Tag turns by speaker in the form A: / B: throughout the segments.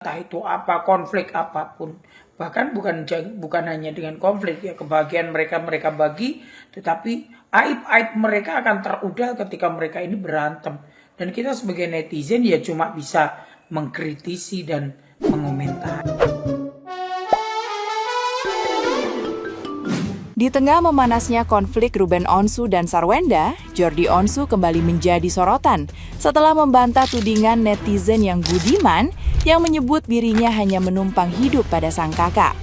A: entah itu apa, konflik apapun. Bahkan bukan hanya dengan konflik ya, kebahagiaan mereka bagi, tetapi aib-aib mereka akan terudal ketika mereka ini berantem. Dan kita sebagai netizen ya cuma bisa mengkritisi dan mengomentari.
B: Di tengah memanasnya konflik Ruben Onsu dan Sarwenda, Jordi Onsu kembali menjadi sorotan setelah membantah tudingan netizen yang budiman yang menyebut dirinya hanya menumpang hidup pada sang kakak.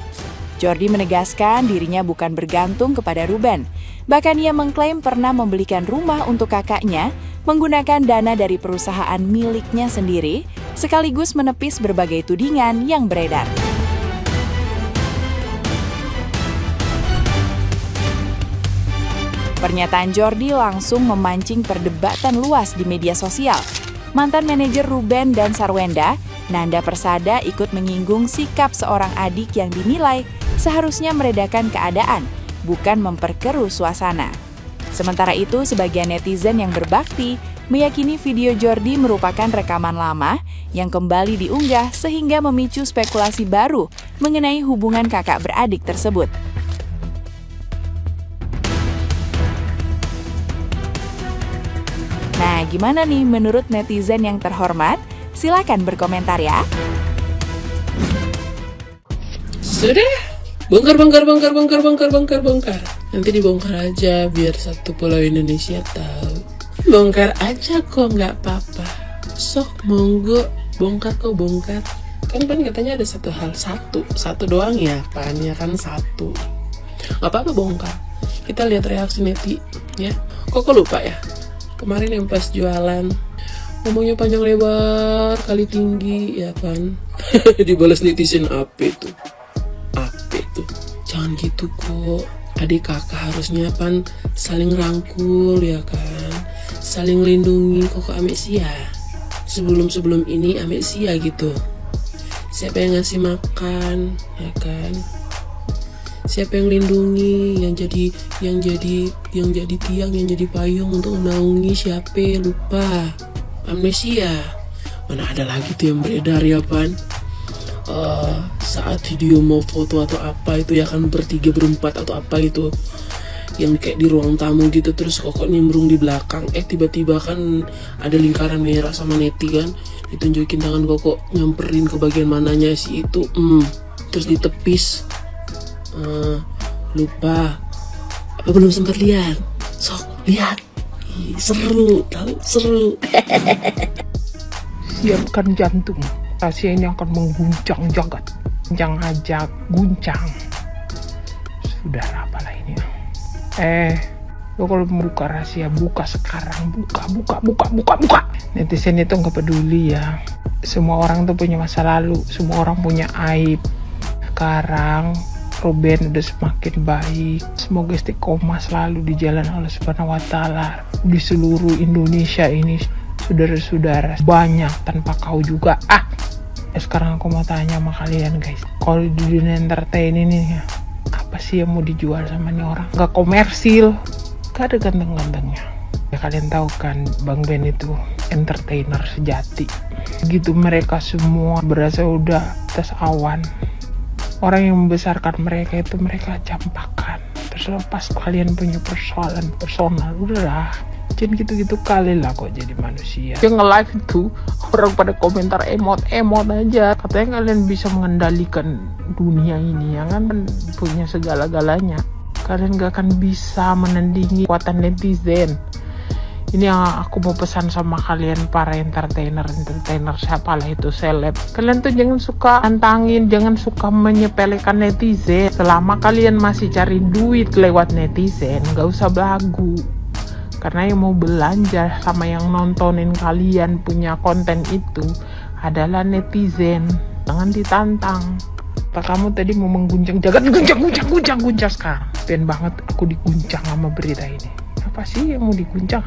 B: Jordi menegaskan dirinya bukan bergantung kepada Ruben. Bahkan ia mengklaim pernah membelikan rumah untuk kakaknya menggunakan dana dari perusahaan miliknya sendiri, sekaligus menepis berbagai tudingan yang beredar. Pernyataan Jordi langsung memancing perdebatan luas di media sosial. Mantan manajer Ruben dan Sarwenda, Nanda Persada ikut menyinggung sikap seorang adik yang dinilai seharusnya meredakan keadaan, bukan memperkeruh suasana. Sementara itu, sebagian netizen yang berbakti meyakini video Jordi merupakan rekaman lama yang kembali diunggah sehingga memicu spekulasi baru mengenai hubungan kakak beradik tersebut. Nah, gimana nih menurut netizen yang terhormat? Silakan berkomentar ya.
C: Sudah, bongkar. Nanti dibongkar aja biar satu pulau Indonesia tahu. Bongkar aja kok, nggak apa-apa. Sok monggo, bongkar. Kan katanya ada satu doang ya, pannya kan satu. Nggak apa-apa bongkar. Kita lihat reaksi neti, ya. Kok lupa ya? Kemarin yang pas jualan ngomongnya panjang lebar kali tinggi ya kan. Dibalas netizen apa itu, jangan gitu kok, adik kakak harusnya saling rangkul ya kan, saling lindungi kok Amesia. Sebelum ini Amesia gitu, siapa yang ngasih makan ya kan, siapa yang lindungi, yang jadi tiang, yang jadi payung untuk menaungi siapa, lupa. Amnesia. Mana ada lagi tuh yang beredar ya pan, saat video mau foto atau apa itu ya kan, bertiga berempat atau apa gitu, yang kayak di ruang tamu gitu, terus kokok nimbrung di belakang, tiba-tiba kan ada lingkaran merah sama neti kan, ditunjukin tangan kokok nyamperin ke bagian mananya si itu, terus ditepis. Lupa apa belum sempat lihat, sok lihat. Seru.
D: Siapkan jantung, rahasia ini akan mengguncang jagat. Guncang. Sudah apalah ini. Lo kalau membuka rahasia, buka sekarang, buka. Netizen itu nggak peduli ya. Semua orang tuh punya masa lalu, semua orang punya aib. Sekarang Ruben udah semakin baik. Semoga istiqomah selalu di jalan Allah Subhanahu wa Ta'ala. Di seluruh Indonesia ini saudara-saudara banyak tanpa kau juga. Sekarang aku mau tanya sama kalian guys, kalau di dunia entertain ini apa sih yang mau dijual sama nih orang? Gak komersil, gak ada ganteng-gantengnya. Ya kalian tahu kan, Bang Ben itu entertainer sejati. Begitu mereka semua berasa udah atas awan, orang yang membesarkan mereka itu mereka campakan. Terus lepas kalian punya persoalan personal, udahlah, jangan gitu-gitu kali lah kok jadi manusia. Yang nge-live itu orang pada komentar emot aja, katanya kalian bisa mengendalikan dunia ini ya kan, punya segala-galanya. Kalian gak akan bisa menandingi kekuatan netizen. Ini yang aku mau pesan sama kalian para entertainer, siapalah itu, seleb. Kalian tuh jangan suka antangin, jangan suka menyepelekan netizen. Selama kalian masih cari duit lewat netizen, gak usah belagu. Karena yang mau belanja sama yang nontonin kalian punya konten itu adalah netizen. Jangan ditantang. Apa kamu tadi mau mengguncang jagat, guncang sekarang. Pengen banget aku diguncang sama berita ini. Apa sih yang mau diguncang,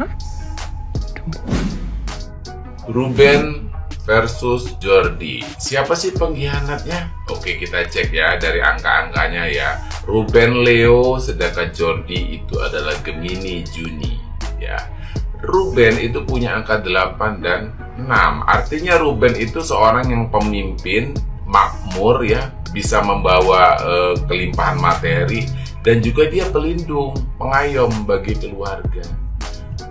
E: Ruben versus Jordi. Siapa sih pengkhianatnya? Oke, kita cek ya dari angka-angkanya ya. Ruben Leo, sedangkan Jordi itu adalah Gemini Juni ya. Ruben itu punya angka 8 dan 6 6. Artinya Ruben itu seorang yang pemimpin, makmur ya, bisa membawa kelimpahan materi, dan juga dia pelindung, pengayom bagi keluarga.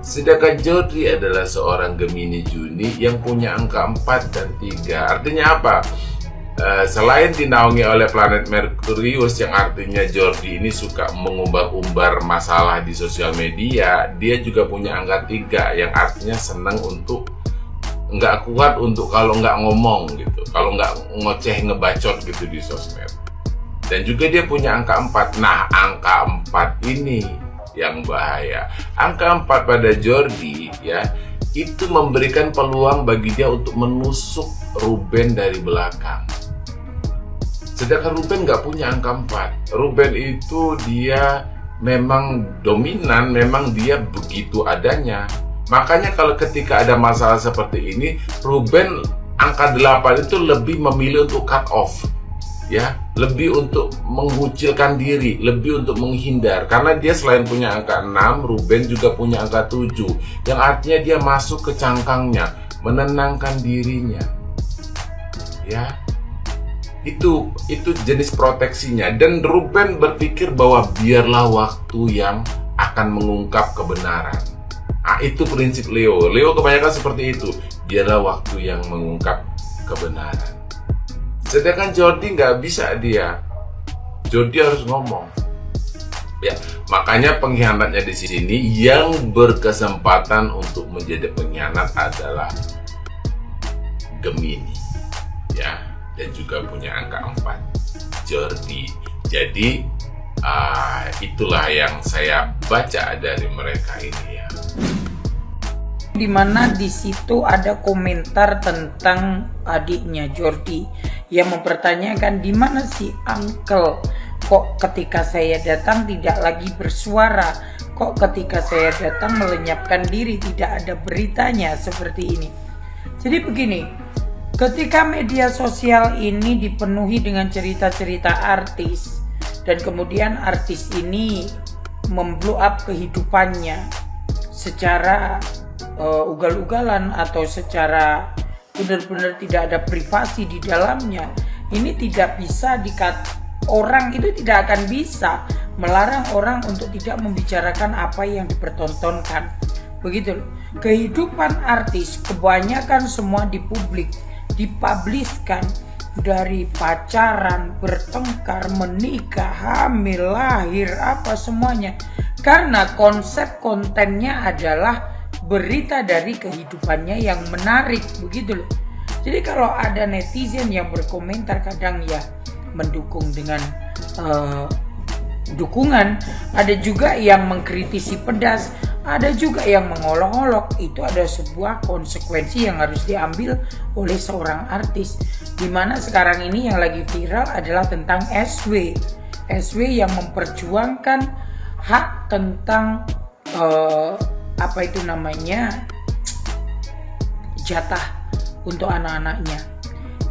E: Sedangkan Jordi adalah seorang Gemini Juni yang punya angka 4 dan 3. Artinya apa? Selain dinaungi oleh planet Merkurius yang artinya Jordi ini suka mengumbar-umbar masalah di sosial media, dia juga punya angka 3 yang artinya senang untuk nggak kuat untuk kalau nggak ngomong gitu, kalau nggak ngoceh ngebacot gitu di sosmed. Dan juga dia punya angka 4. Nah, angka 4 ini yang bahaya. Angka 4 pada Jordi ya, itu memberikan peluang bagi dia untuk menusuk Ruben dari belakang. Sedangkan Ruben nggak punya angka 4. Ruben itu dia memang dominan, memang dia begitu adanya. Makanya kalau ketika ada masalah seperti ini, Ruben angka 8 itu lebih memilih untuk cut off. Ya, lebih untuk mengucilkan diri, lebih untuk menghindar. Karena dia selain punya angka 6, Ruben juga punya angka 7. Yang artinya dia masuk ke cangkangnya, menenangkan dirinya. Ya, itu jenis proteksinya. Dan Ruben berpikir bahwa biarlah waktu yang akan mengungkap kebenaran. Nah, itu prinsip Leo. Leo kebanyakan seperti itu. Biarlah waktu yang mengungkap kebenaran. Sedangkan Jordi nggak bisa dia. Jordi harus ngomong. Ya, makanya pengkhianatnya di sini yang berkesempatan untuk menjadi pengkhianat adalah Gemini. Ya, dan juga punya angka 4. Jordi. Jadi itulah yang saya baca dari mereka ini ya.
A: Dimana di situ ada komentar tentang adiknya Jordi yang mempertanyakan di mana si uncle, kok ketika saya datang tidak lagi bersuara, kok ketika saya datang melenyapkan diri, tidak ada beritanya seperti ini. Jadi begini, ketika media sosial ini dipenuhi dengan cerita-cerita artis dan kemudian artis ini memblow up kehidupannya secara ugal-ugalan atau secara benar-benar tidak ada privasi di dalamnya, ini tidak bisa orang itu tidak akan bisa melarang orang untuk tidak membicarakan apa yang dipertontonkan. Begitu loh. Kehidupan artis kebanyakan semua di publik, dipubliskan, dari pacaran, bertengkar, menikah, hamil, lahir, apa semuanya. Karena konsep kontennya adalah berita dari kehidupannya yang menarik, begitu loh. Jadi kalau ada netizen yang berkomentar kadang ya mendukung dengan dukungan, ada juga yang mengkritisi pedas, ada juga yang mengolok-olok. Itu ada sebuah konsekuensi yang harus diambil oleh seorang artis. Dimana sekarang ini yang lagi viral adalah tentang SW yang memperjuangkan hak tentang apa itu namanya, jatah untuk anak-anaknya.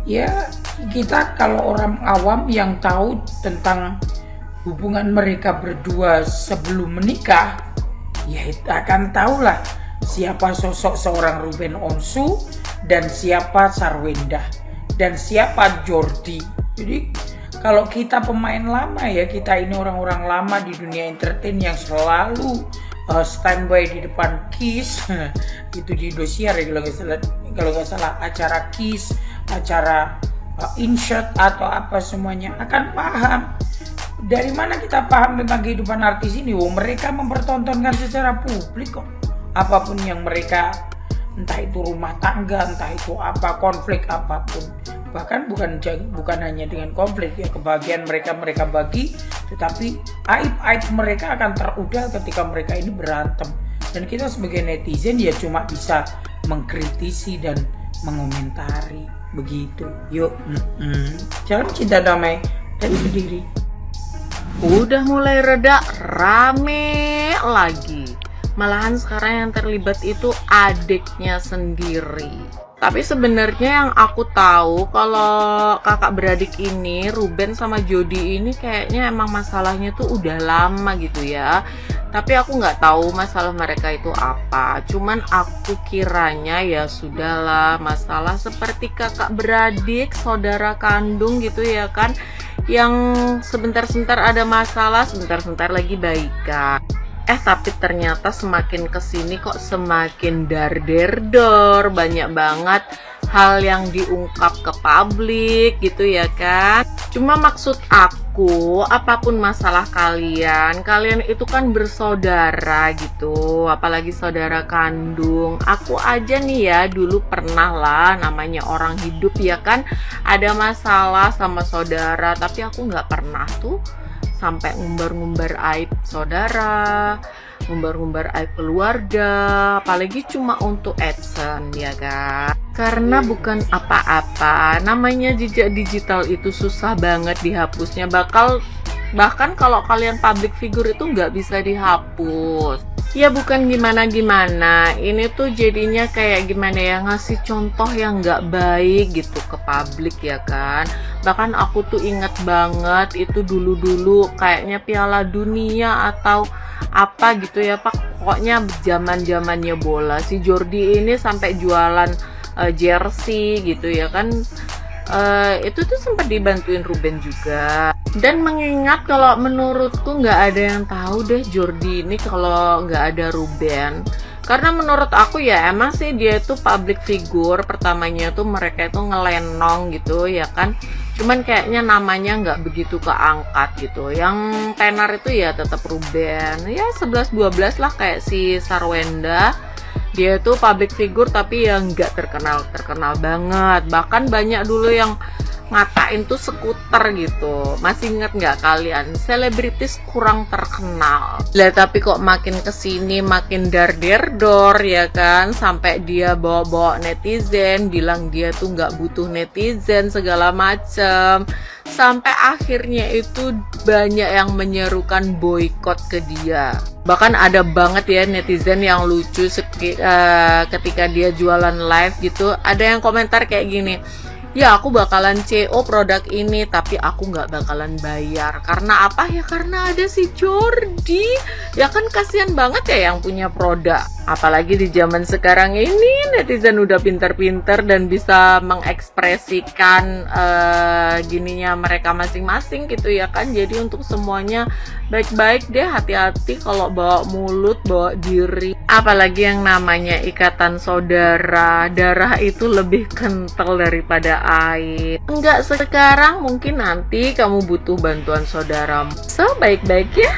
A: Ya, kita kalau orang awam yang tahu tentang hubungan mereka berdua sebelum menikah, ya akan tahulah siapa sosok seorang Ruben Onsu dan siapa Sarwenda dan siapa Jordi. Jadi kalau kita pemain lama ya, kita ini orang-orang lama di dunia entertain yang selalu standby di depan Kiss itu di Indosiar ya kalau nggak salah acara Kiss, acara Insert atau apa semuanya akan paham. Dari mana kita paham tentang kehidupan artis ini? Mereka mempertontonkan secara publik kok. Apapun yang mereka, entah itu rumah tangga, entah itu apa, konflik apapun. Bahkan bukan hanya dengan konflik ya, kebahagiaan mereka bagi, tetapi aib-aib mereka akan terudal ketika mereka ini berantem. Dan kita sebagai netizen ya cuma bisa mengkritisi dan mengomentari begitu. Yuk, jangan cinta damai dan berdiri.
F: Udah mulai reda, rame lagi. Malahan sekarang yang terlibat itu adiknya sendiri. Tapi sebenarnya yang aku tahu kalau kakak beradik ini, Ruben sama Jody ini kayaknya emang masalahnya tuh udah lama gitu ya. Tapi aku nggak tahu masalah mereka itu apa. Cuman aku kiranya ya sudahlah, masalah seperti kakak beradik, saudara kandung gitu ya kan, yang sebentar-sebentar ada masalah, sebentar-sebentar lagi baikan. Tapi ternyata semakin kesini kok semakin dar-der-dor, banyak banget hal yang diungkap ke publik gitu ya kan. Cuma maksud aku, apapun masalah kalian itu kan bersaudara gitu, apalagi saudara kandung. Aku aja nih ya, dulu pernah lah, namanya orang hidup ya kan, ada masalah sama saudara, tapi aku nggak pernah tuh sampai ngumbar-ngumbar aib saudara, ngumbar-ngumbar aib keluarga, apalagi cuma untuk AdSense ya kan. Karena bukan apa-apa, namanya jejak digital itu susah banget dihapusnya. Bahkan kalau kalian public figure itu nggak bisa dihapus. Ya bukan gimana-gimana, ini tuh jadinya kayak gimana ya, ngasih contoh yang nggak baik gitu ke publik ya kan. Bahkan aku tuh inget banget itu dulu-dulu kayaknya Piala Dunia atau apa gitu ya Pak, pokoknya zaman-zamannya bola, si Jordi ini sampai jualan jersey gitu ya kan. Itu tuh sempat dibantuin Ruben juga. Dan mengingat kalau menurutku nggak ada yang tahu deh Jordi ini kalau nggak ada Ruben. Karena menurut aku ya emang sih dia itu public figure, pertamanya tuh mereka itu ngelenong gitu ya kan. Cuman kayaknya namanya nggak begitu keangkat gitu. Yang tenar itu ya tetap Ruben. Ya 11-12 lah kayak si Sarwenda. Dia tuh public figure tapi yang nggak terkenal banget. Bahkan banyak dulu yang ngatain tuh skuter gitu. Masih inget nggak kalian? Selebritis kurang terkenal. Lah tapi kok makin kesini makin dar-der-dor ya kan. Sampai dia bawa-bawa netizen, bilang dia tuh nggak butuh netizen segala macem. Sampai akhirnya itu banyak yang menyerukan boykot ke dia. Bahkan ada banget ya netizen yang lucu ketika dia jualan live gitu. Ada yang komentar kayak gini, ya aku bakalan CO produk ini tapi aku nggak bakalan bayar. Karena apa ya? Karena ada si Jordi. Ya kan kasihan banget ya yang punya produk. Apalagi di zaman sekarang ini netizen udah pinter-pinter dan bisa mengekspresikan gininya mereka masing-masing gitu ya kan. Jadi untuk semuanya baik-baik deh, hati-hati kalau bawa mulut, bawa diri. Apalagi yang namanya ikatan saudara, darah itu lebih kental daripada air. Enggak sekarang, mungkin nanti kamu butuh bantuan saudaramu. So baik-baik ya.